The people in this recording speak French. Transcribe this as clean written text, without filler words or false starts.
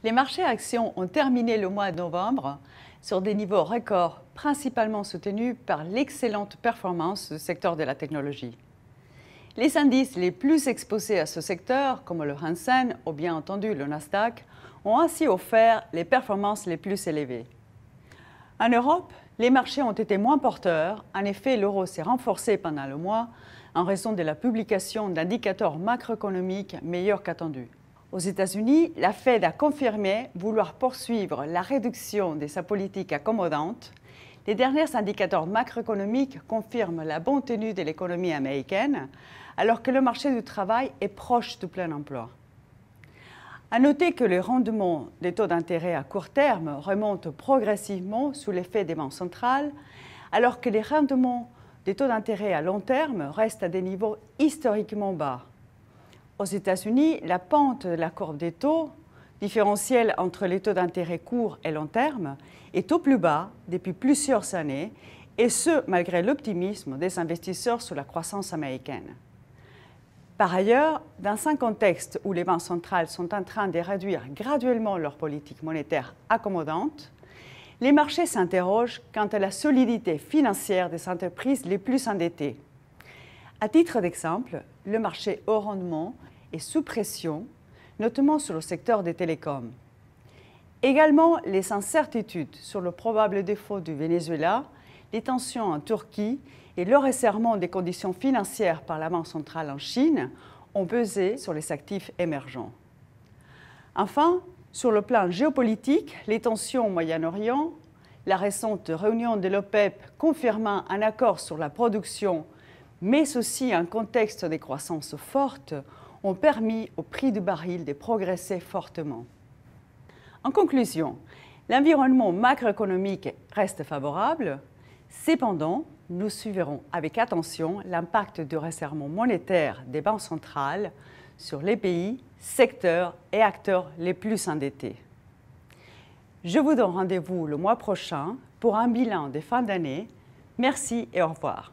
Les marchés actions ont terminé le mois de novembre sur des niveaux records, principalement soutenus par l'excellente performance du secteur de la technologie. Les indices les plus exposés à ce secteur, comme le Hang Seng ou bien entendu le Nasdaq, ont ainsi offert les performances les plus élevées. En Europe, les marchés ont été moins porteurs. En effet, l'euro s'est renforcé pendant le mois en raison de la publication d'indicateurs macroéconomiques meilleurs qu'attendus. Aux États-Unis, la Fed a confirmé vouloir poursuivre la réduction de sa politique accommodante. Les derniers indicateurs macroéconomiques confirment la bonne tenue de l'économie américaine, alors que le marché du travail est proche du plein emploi. À noter que le rendement des taux d'intérêt à court terme remonte progressivement sous l'effet des banques centrales, alors que les rendements des taux d'intérêt à long terme restent à des niveaux historiquement bas. Aux États-Unis, la pente de la courbe des taux, différentielle entre les taux d'intérêt court et long terme, est au plus bas depuis plusieurs années, et ce, malgré l'optimisme des investisseurs sur la croissance américaine. Par ailleurs, dans un contexte où les banques centrales sont en train de réduire graduellement leur politique monétaire accommodante, les marchés s'interrogent quant à la solidité financière des entreprises les plus endettées. À titre d'exemple, le marché haut rendement est sous pression, notamment sur le secteur des télécoms. Également, les incertitudes sur le probable défaut du Venezuela, les tensions en Turquie et le resserrement des conditions financières par la Banque centrale en Chine ont pesé sur les actifs émergents. Enfin, sur le plan géopolitique, les tensions au Moyen-Orient, la récente réunion de l'OPEP confirmant un accord sur la production, mais aussi un contexte de croissance forte, ont permis au prix du baril de progresser fortement. En conclusion, l'environnement macroéconomique reste favorable. Cependant, nous suivrons avec attention l'impact du resserrement monétaire des banques centrales sur les pays, secteurs et acteurs les plus endettés. Je vous donne rendez-vous le mois prochain pour un bilan de fin d'année. Merci et au revoir.